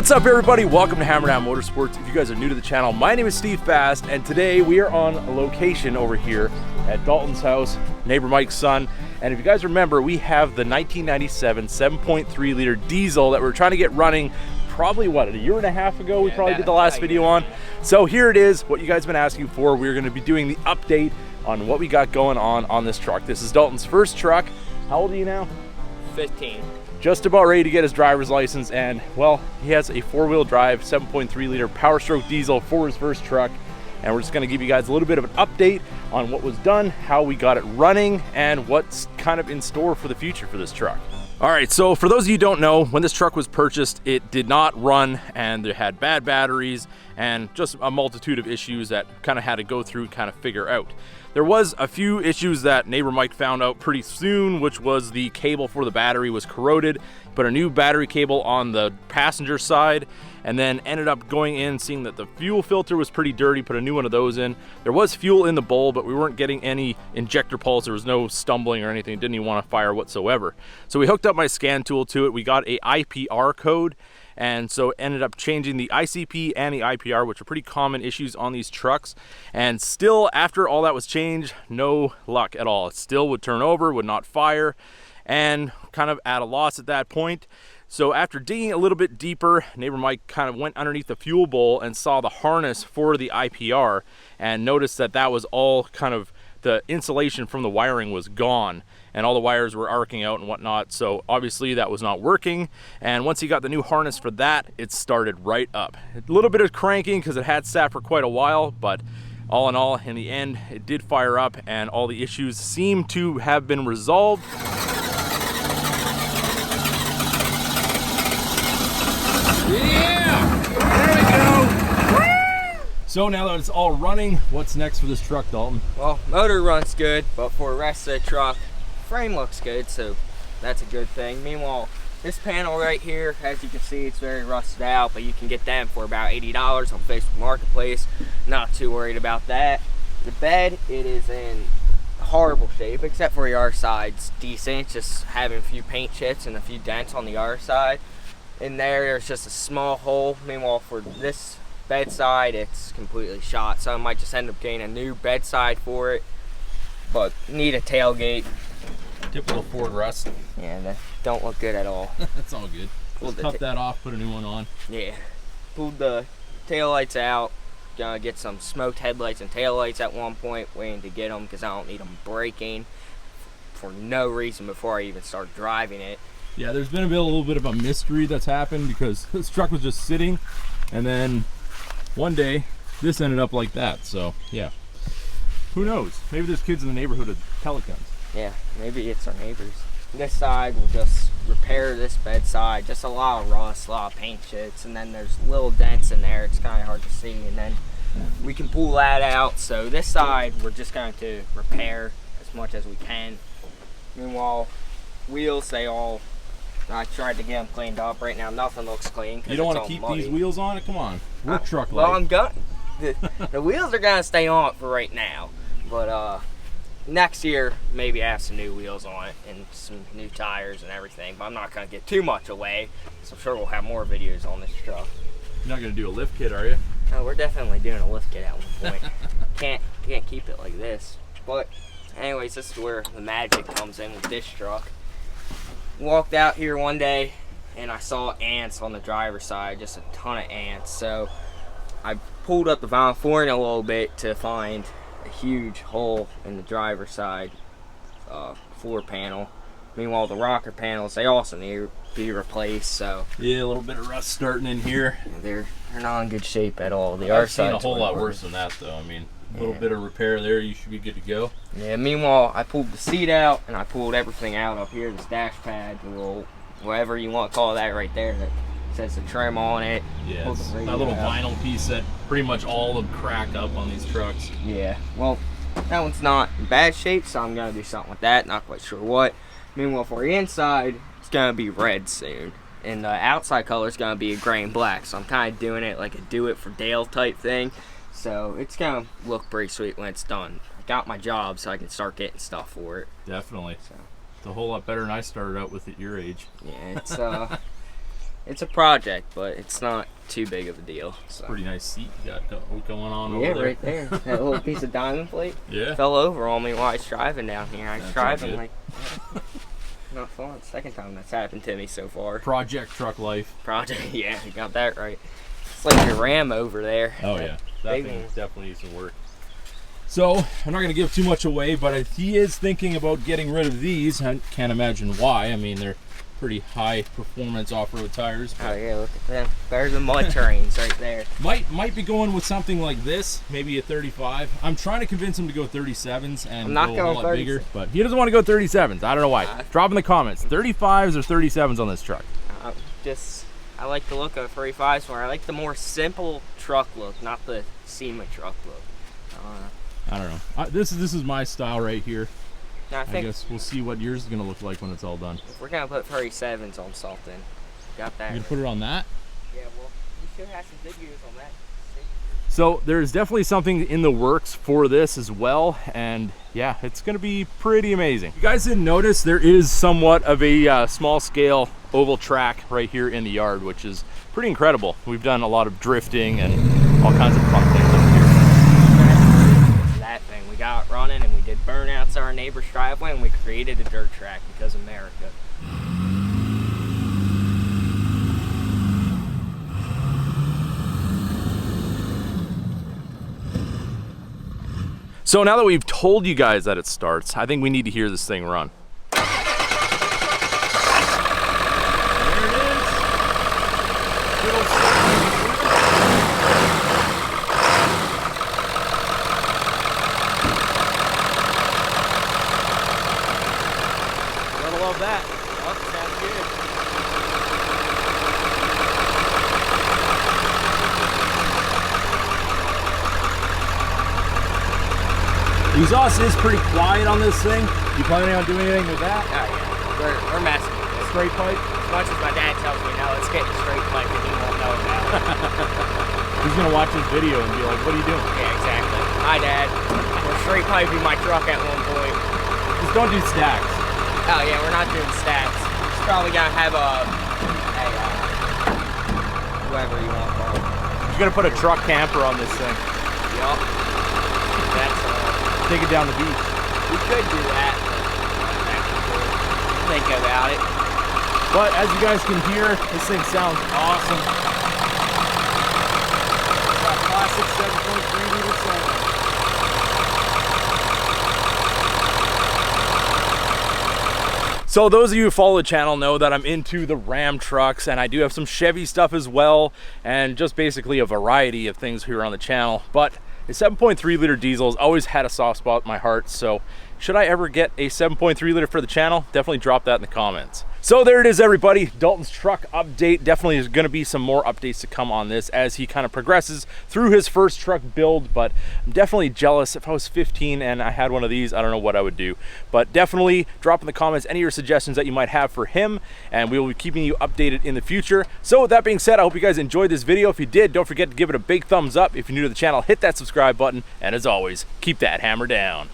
What's up, everybody? Welcome to Hammerdown Motorsports. If you guys are new to the channel, my name is Steve Fast, and today we are on a location over here at Dalton's house, neighbor Mike's son. And if you guys remember, we have the 1997 7.3 liter diesel that we're trying to get running probably, what, a year and a half ago? We probably did the last video on. So here it is, what you guys have been asking for. We're going to be doing the update on what we got going on this truck. This is Dalton's first truck. How old are you now? 15. Just about ready to get his driver's license, and well, he has a four-wheel drive 7.3 liter Powerstroke diesel for his first truck, and we're just going to give you guys a little bit of an update on what was done, how we got it running, and what's kind of in store for the future for this truck. All right, so for those of you who don't know, when this truck was purchased, it did not run, and it had bad batteries and just a multitude of issues that kind of had to go through and kind of figure out. There was a few issues that neighbor Mike found out pretty soon, which was the cable for the battery was corroded. Put a new battery cable on the passenger side, and then ended up going in, seeing that the fuel filter was pretty dirty, put a new one of those in. There was fuel in the bowl, but we weren't getting any injector pulse. There was no stumbling or anything. It didn't even want to fire whatsoever. So we hooked up my scan tool to it. We got a IPR code, and so ended up changing the ICP and the IPR, which are pretty common issues on these trucks. And still, after all that was changed, no luck at all. It still would turn over, would not fire, and kind of at a loss at that point. So after digging a little bit deeper, neighbor Mike kind of went underneath the fuel bowl and saw the harness for the IPR, and noticed that that was all kind of, the insulation from the wiring was gone, and all the wires were arcing out and whatnot. So obviously that was not working. And once he got the new harness for that, it started right up. A little bit of cranking because it had sat for quite a while, but all in all, in the end, it did fire up, and all the issues seem to have been resolved. Yeah! There we go! So now that it's all running, what's next for this truck, Dalton? Well, motor runs good, but for the rest of the truck, frame looks good, so that's a good thing. Meanwhile, this panel right here, as you can see, it's very rusted out, but you can get them for about $80 on Facebook Marketplace. Not too worried about that. The bed, it is in horrible shape, except for the other side's decent, just having a few paint chips and a few dents on the other side. In there's just a small hole. Meanwhile, for this bedside, it's completely shot, so I might just end up getting a new bedside for it, but need a tailgate. Typical Ford rust. Yeah, that don't look good at all. That's all good. Just cut that off, put a new one on. Yeah, pulled the taillights out. Gonna get some smoked headlights and taillights at one point, waiting to get them because I don't need them breaking for no reason before I even start driving it. Yeah, there's been a little bit of a mystery that's happened, because this truck was just sitting, and then one day this ended up like that. So yeah, who knows? Maybe there's kids in the neighborhood with pellet guns. Yeah, maybe it's our neighbors. This side will just repair this bedside. Just a lot of rust, a lot of paint chips, and then there's little dents in there. It's kind of hard to see, and then we can pull that out. So this side we're just going to repair as much as we can. Meanwhile, wheels, I tried to get them cleaned up. Right now, nothing looks clean. You don't want to keep muddy. These wheels on it? Come on, work truck life. Well, I'm going. The wheels are gonna stay on it for right now, but next year maybe I have some new wheels on it and some new tires and everything. But I'm not gonna get too much away, so I'm sure we'll have more videos on this truck. You're not gonna do a lift kit, are you? No, we're definitely doing a lift kit at one point. can't keep it like this. But anyways, this is where the magic comes in with this truck. Walked out here one day and I saw ants on the driver's side, just a ton of ants. So I pulled up the vinyl flooring a little bit to find a huge hole in the driver's side floor panel. Meanwhile, the rocker panels, they also need to be replaced. So yeah, a little bit of rust starting in here. They're not in good shape at all. I've seen a whole lot worse than that, though. I mean, a little bit of repair there, you should be good to go. Yeah, meanwhile, I pulled the seat out, and I pulled everything out up here, this dash pad, the little, whatever you want to call that right there, that says the trim on it. Yeah, that little vinyl piece that pretty much all of cracked up on these trucks. Yeah, well, that one's not in bad shape, so I'm going to do something with that, not quite sure what. Meanwhile, for the inside, it's going to be red soon. And the outside color is going to be a gray and black, so I'm kind of doing it like a do-it-for-Dale type thing. So it's gonna look pretty sweet when it's done. I got my job so I can start getting stuff for it. Definitely. So it's a whole lot better than I started out with at your age. Yeah, it's It's a project, but it's not too big of a deal. So. Pretty nice seat you got going on over yeah, there. right there. That little piece of diamond plate. Yeah. Fell over on me while I was driving down here. I was driving good. not fun. Second time that's happened to me so far. Project truck life. Project, yeah, you got that right. It's like your Ram over there. Oh yeah, that Big thing one. definitely needs some work. So I'm not going to give too much away, but he is thinking about getting rid of these. I can't imagine why. I mean, they're pretty high performance off-road tires. Oh yeah, look at them. Better than mud trains right there. Might be going with something like this, maybe a 35. I'm trying to convince him to go 37s and I'm not go a going lot 30s. bigger, but he doesn't want to go 37s. I don't know why. Drop in the comments, 35s or 37s on this truck. I like the look of 35s more. I like the more simple truck look, not the SEMA truck look. I don't know. This is my style right here. Now, I think guess we'll see what yours is gonna look like when it's all done. if we're gonna put 37s on something, got that. You gonna put it on that? Yeah, well, we should have some videos on that. So there's definitely something in the works for this as well, and yeah, it's gonna be pretty amazing. You guys didn't notice there is somewhat of a small scale oval track right here in the yard, which is pretty incredible. We've done a lot of drifting and all kinds of fun things up here. That thing, we got running and we did burnouts on our neighbor's driveway and we created a dirt track because of America. So now that we've told you guys that it starts, I think we need to hear this thing run. Gotta love that. Oh, sounds good. The exhaust is pretty quiet on this thing. You planning on doing anything with that? Oh yeah, we're messing with it. Straight pipe? As much as my dad tells me no, it's getting straight pipe and he won't know about it. He's gonna watch this video and be like, what are you doing? Yeah, exactly. Hi Dad. We're straight piping my truck at one point. Just don't do stacks. Oh yeah, we're not doing stats. It's probably gonna have a whoever you want to call it. You're gonna put a truck camper on this thing. Yup. That's Take it down the beach. we could do that. Think about it. But as you guys can hear, this thing sounds awesome. Got classic 7.3 liter sound. So those of you who follow the channel know that I'm into the Ram trucks, and I do have some Chevy stuff as well, and just basically a variety of things here on the channel. But a 7.3 liter diesel has always had a soft spot in my heart, so should I ever get a 7.3 liter for the channel? Definitely drop that in the comments. So there it is, everybody. Dalton's truck update. Definitely is going to be some more updates to come on this as he kind of progresses through his first truck build, but I'm definitely jealous. If I was 15 and I had one of these, I don't know what I would do. But definitely drop in the comments any of your suggestions that you might have for him, and we will be keeping you updated in the future. So with that being said, I hope you guys enjoyed this video. If you did, don't forget to give it a big thumbs up. If you're new to the channel, hit that subscribe button, and as always, keep that hammer down.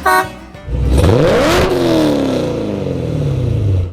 Ha